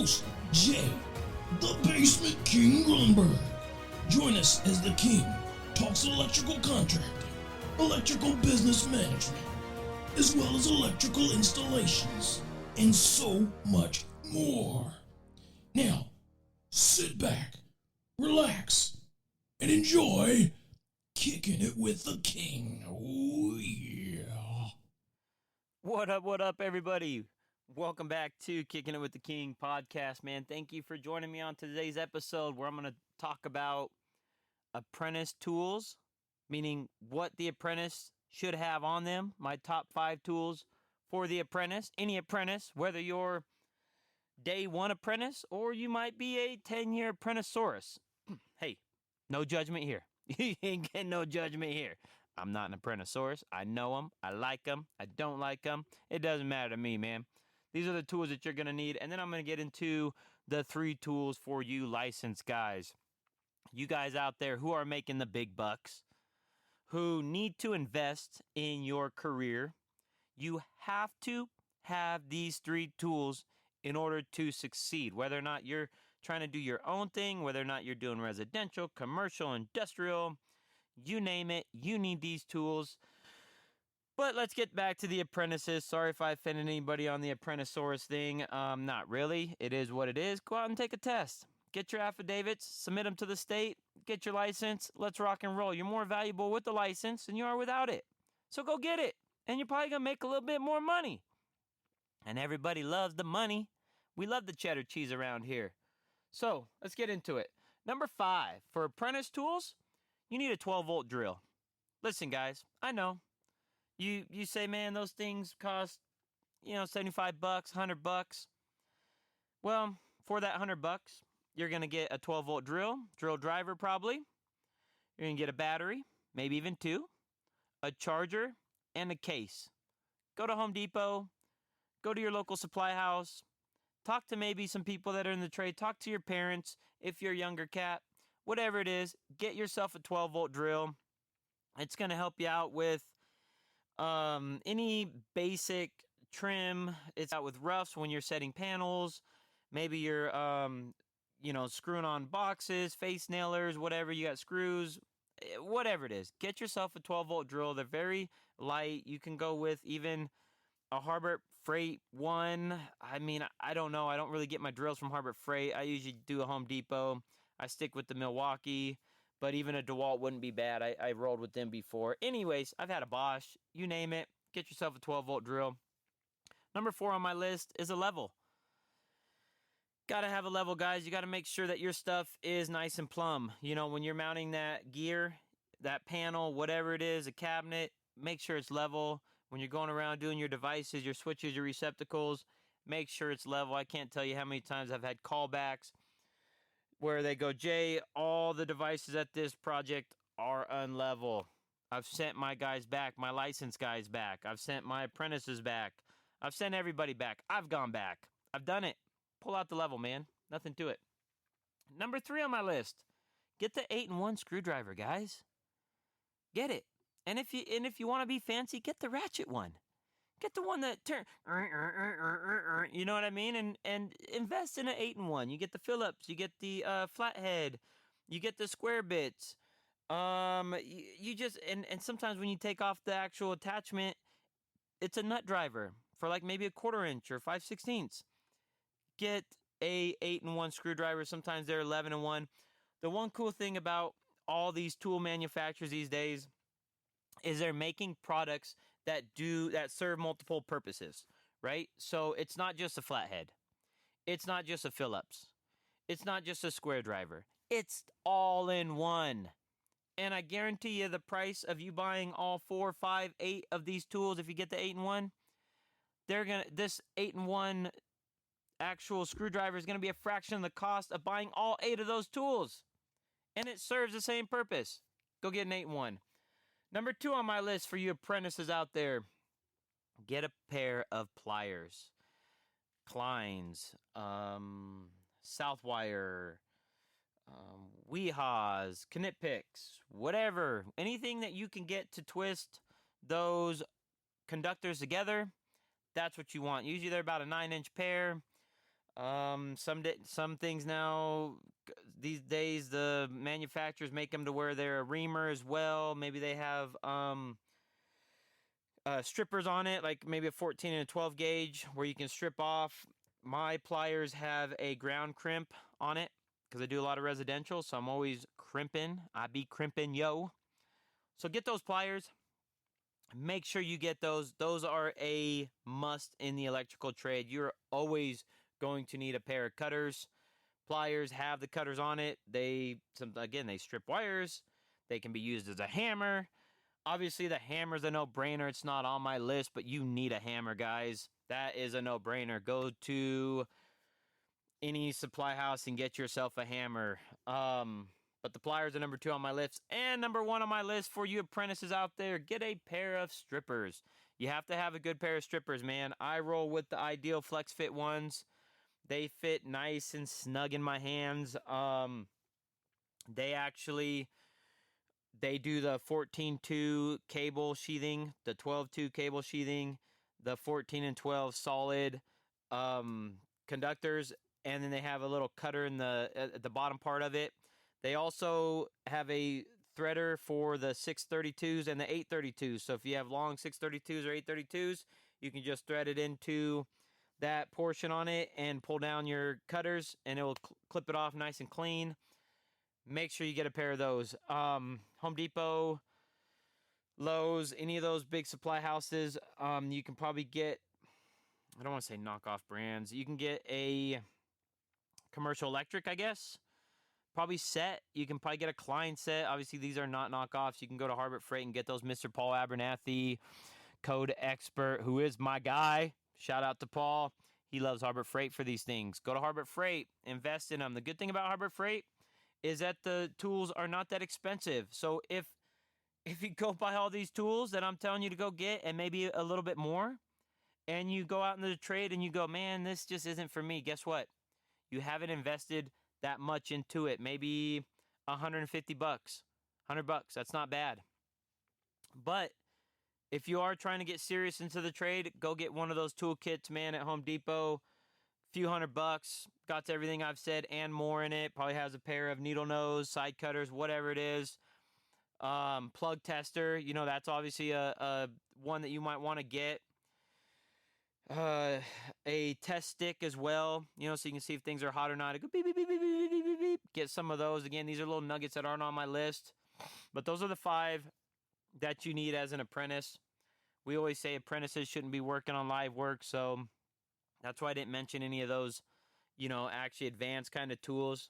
host, Jay, the Basement King Grundberg. Join us as the King talks electrical contracting, electrical business management, as well as electrical installations, and so much more. Now, sit back, relax, and enjoy Kicking It with the King. Oh, yeah. What up, everybody? Welcome back to Kicking It with the King podcast, man. Thank you for joining me on today's episode where I'm going to talk about apprentice tools, meaning what the apprentice should have on them, my top 5 tools for the apprentice, any apprentice, whether you're day one apprentice or you might be a 10-year apprenticesaurus. Hey, no judgment here. You ain't getting no judgment here. I'm not an apprenticesaurus. I know them. I like them. I don't like them. It doesn't matter to me, man. These are the tools that you're going to need. And then I'm going to get into the 3 tools for you licensed guys. You guys out there who are making the big bucks, who need to invest in your career. You have to have these 3 tools in order to succeed. Whether or not you're trying to do your own thing, whether or not you're doing residential, commercial, industrial, you name it, you need these tools. But let's get back to the apprentices. Sorry if I offended anybody on the apprenticesaurus thing. Not really. It is what it is. Go out and take a test. Get your affidavits, submit them to the state, get your license. Let's rock and roll. You're more valuable with the license than you are without it. So go get it. And you're probably going to make a little bit more money. And everybody loves the money. We love the cheddar cheese around here. So let's get into it. Number 5, for apprentice tools, you need a 12-volt drill. Listen, guys, I know. You say, man, those things cost, $75, $100. Well, for that $100, you're going to get a 12-volt drill driver probably. You're going to get a battery, maybe even 2, a charger, and a case. Go to Home Depot, go to your local supply house, talk to maybe some people that are in the trade, talk to your parents if you're a younger cat, whatever it is, get yourself a 12-volt drill. It's going to help you out with any basic trim. It's out with roughs when you're setting panels. Maybe you're, screwing on boxes, face nailers, whatever. You got screws, whatever it is. Get yourself a 12-volt drill. They're very light. You can go with even a Harbor Freight one. I mean, I don't know. I don't really get my drills from Harbor Freight. I usually do a Home Depot. I stick with the Milwaukee. But even a DeWalt wouldn't be bad. I rolled with them before. Anyways, I've had a Bosch. You name it. Get yourself a 12-volt drill. Number 4 on my list is a level. Got to have a level, guys. You got to make sure that your stuff is nice and plumb. When you're mounting that gear, that panel, whatever it is, a cabinet, make sure it's level. When you're going around doing your devices, your switches, your receptacles, make sure it's level. I can't tell you how many times I've had callbacks where they go, Jay, all the devices at this project are unlevel. I've sent my guys back, my licensed guys back. I've sent my apprentices back. I've sent everybody back. I've gone back. I've done it. Pull out the level, man. Nothing to it. Number 3 on my list, get the 8-in-1 screwdriver, guys. Get it. And if you want to be fancy, get the ratchet one. Get the one that turn, you know what I mean? And invest in an 8-in-1. You get the Phillips, you get the flathead, you get the square bits. You just, and sometimes when you take off the actual attachment, it's a nut driver for like maybe a 1/4 inch or 5/16. Get a 8-in-1 screwdriver. Sometimes they're 11-in-1. The one cool thing about all these tool manufacturers these days is they're making products that serve multiple purposes, right? So it's not just a flathead. It's not just a Phillips. It's not just a square driver. It's all in one. And I guarantee you the price of you buying all 4, 5, 8 of these tools, if you get the 8-in-1, this 8-in-1 actual screwdriver is going to be a fraction of the cost of buying all 8 of those tools. And it serves the same purpose. Go get an 8-in-1. Number 2 on my list for you apprentices out there, get a pair of pliers. Kleins, Southwire, Weehaws, Knit Picks, whatever. Anything that you can get to twist those conductors together, that's what you want. Usually they're about a 9-inch pair. Some things now these days the manufacturers make them to where they're a reamer as well. Maybe they have strippers on it, like maybe a 14 and a 12 gauge where you can strip off. My pliers have a ground crimp on it because I do a lot of residential, so I'm always crimping. I be crimping, yo. So get those pliers. Make sure you get those. Those are a must in the electrical trade. You're always going to need a pair of cutters. Pliers have the cutters on it. They strip wires. They can be used as a hammer. Obviously, the hammer's a no-brainer. It's not on my list, but you need a hammer, guys. That is a no-brainer. Go to any supply house and get yourself a hammer. But the pliers are number 2 on my list. And number 1 on my list for you apprentices out there, get a pair of strippers. You have to have a good pair of strippers, man. I roll with the Ideal Flex Fit ones. They fit nice and snug in my hands. They do the 14-2 cable sheathing, the 12-2 cable sheathing, the 14 and 12 solid conductors, and then they have a little cutter in at the bottom part of it. They also have a threader for the 632s and the 832s. So if you have long 632s or 832s, you can just thread it into that portion on it and pull down your cutters, and it will clip it off nice and clean. Make sure you get a pair of those. Home Depot, Lowe's, any of those big supply houses, you can probably get, I don't want to say knockoff brands. You can get a Commercial Electric, I guess. Probably set. You can probably get a Klein set. Obviously, these are not knockoffs. You can go to Harbor Freight and get those. Mr. Paul Abernathy, code expert, who is my guy. Shout out to Paul. He loves Harbor Freight for these things. Go to Harbor Freight. Invest in them. The good thing about Harbor Freight is that the tools are not that expensive. So if you go buy all these tools that I'm telling you to go get and maybe a little bit more, and you go out into the trade and you go, man, this just isn't for me, guess what? You haven't invested that much into it. Maybe $150, $100. That's not bad. But if you are trying to get serious into the trade, go get one of those tool kits, man, at Home Depot. Few $100, got everything I've said and more in it. Probably has a pair of needle nose, side cutters, whatever it is. Plug tester, that's obviously a one that you might want to get. A test stick as well, so you can see if things are hot or not. It go beep, beep, beep, beep, beep, beep, beep, beep. Get some of those. Again, these are little nuggets that aren't on my list. But those are the 5 that you need as an apprentice. We always say apprentices shouldn't be working on live work, so that's why I didn't mention any of those, actually advanced kind of tools.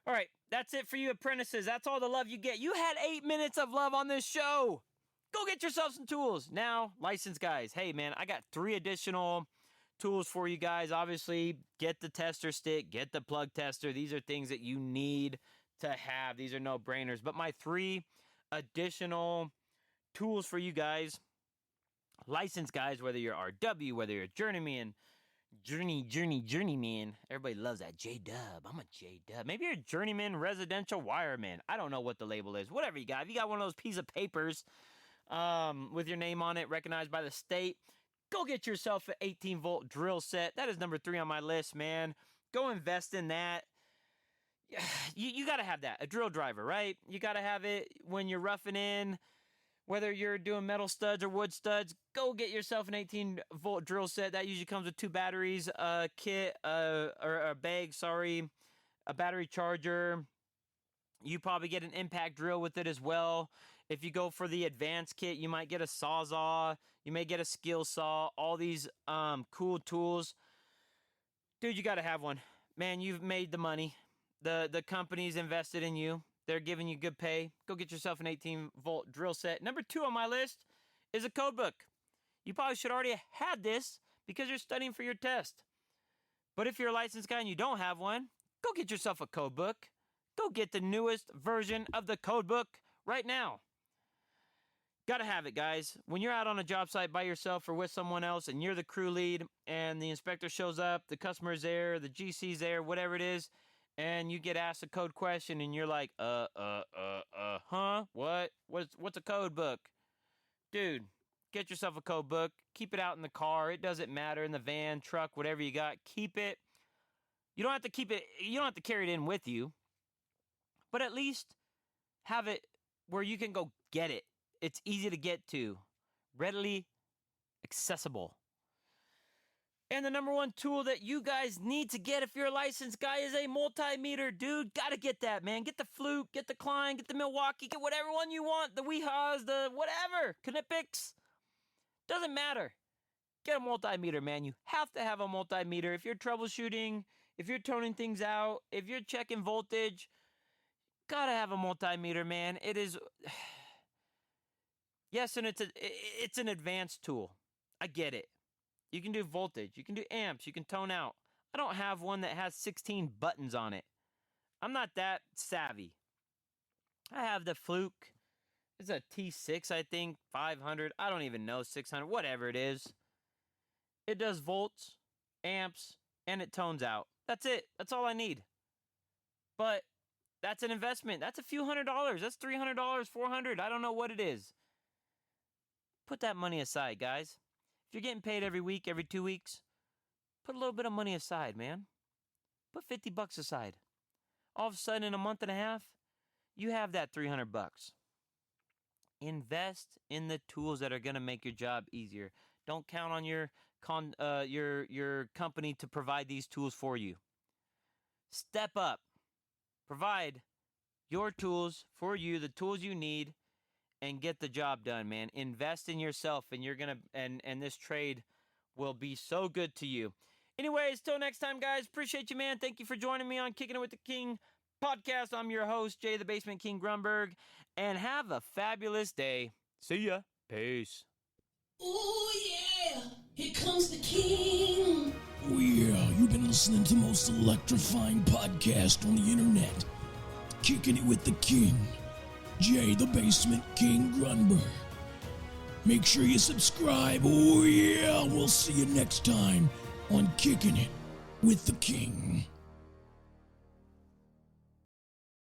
All right, that's it for you apprentices. That's all the love you get. You had 8 minutes of love on this show. Go get yourself some tools. Now, licensed guys, hey, man, I got 3 additional tools for you guys. Obviously, get the tester stick, get the plug tester. These are things that you need to have. These are no-brainers. But my 3 additional tools for you guys, licensed guys, whether you're RW, whether you're a journeyman, journeyman. Everybody loves that J-Dub. I'm a J-Dub. Maybe you're a journeyman residential wireman. I don't know what the label is. Whatever you got. If you got one of those piece of papers with your name on it, recognized by the state, go get yourself an 18-volt drill set. That is number 3 on my list, man. Go invest in that. You got to have that. A drill driver, right? You got to have it when you're roughing in. Whether you're doing metal studs or wood studs, go get yourself an 18-volt drill set. That usually comes with 2 batteries, a kit, or a bag, a battery charger. You probably get an impact drill with it as well. If you go for the advanced kit, you might get a sawzall. You may get a skill saw. All these cool tools. Dude, you got to have one. Man, you've made the money. The company's invested in you. They're giving you good pay. Go get yourself an 18-volt drill set. Number 2 on my list is a code book. You probably should already have had this because you're studying for your test. But if you're a licensed guy and you don't have one, go get yourself a code book. Go get the newest version of the code book right now. Gotta have it, guys. When you're out on a job site by yourself or with someone else and you're the crew lead and the inspector shows up, the customer's there, the GC's there, whatever it is, and you get asked a code question and you're like, huh? What? What's a code book? Dude, get yourself a code book. Keep it out in the car. It doesn't matter. In the van, truck, whatever you got. Keep it You don't have to keep it, you don't have to carry it in with you, but at least have it where you can go get it. It's easy to get to, readily accessible. And the number one tool that you guys need to get if you're a licensed guy is a multimeter, dude. Gotta get that, man. Get the Fluke, get the Klein, get the Milwaukee, get whatever one you want. The Weehas, the whatever, Knipex. Doesn't matter. Get a multimeter, man. You have to have a multimeter. If you're troubleshooting, if you're toning things out, if you're checking voltage, gotta have a multimeter, man. It is, yes, and it's an advanced tool. I get it. You can do voltage, you can do amps, you can tone out. I don't have one that has 16 buttons on it. I'm not that savvy. I have the Fluke. It's a T6, I think, 500. I don't even know, 600, whatever it is. It does volts, amps, and it tones out. That's it. That's all I need. But that's an investment. That's a few $100s. That's $300, $400. I don't know what it is. Put that money aside, guys. If you're getting paid every week, every 2 weeks, put a little bit of money aside, man. Put $50 aside. All of a sudden, in a month and a half, you have that $300. Invest in the tools that are going to make your job easier. Don't count on your company to provide these tools for you. Step up. Provide your tools for you, the tools you need, and get the job done, man. Invest in yourself, and you're gonna and this trade will be so good to you. Anyways, till next time, guys. Appreciate you, man. Thank you for joining me on Kicking It with the King podcast. I'm your host, Jay the Basement King Grundberg, and have a fabulous day. See ya. Peace. Oh yeah, here comes the king. Oh yeah, you've been listening to the most electrifying podcast on the internet. Kicking It with the King. Jay the Basement King Grundberg. Make sure you subscribe. Oh yeah, we'll see you next time on Kicking It with the King.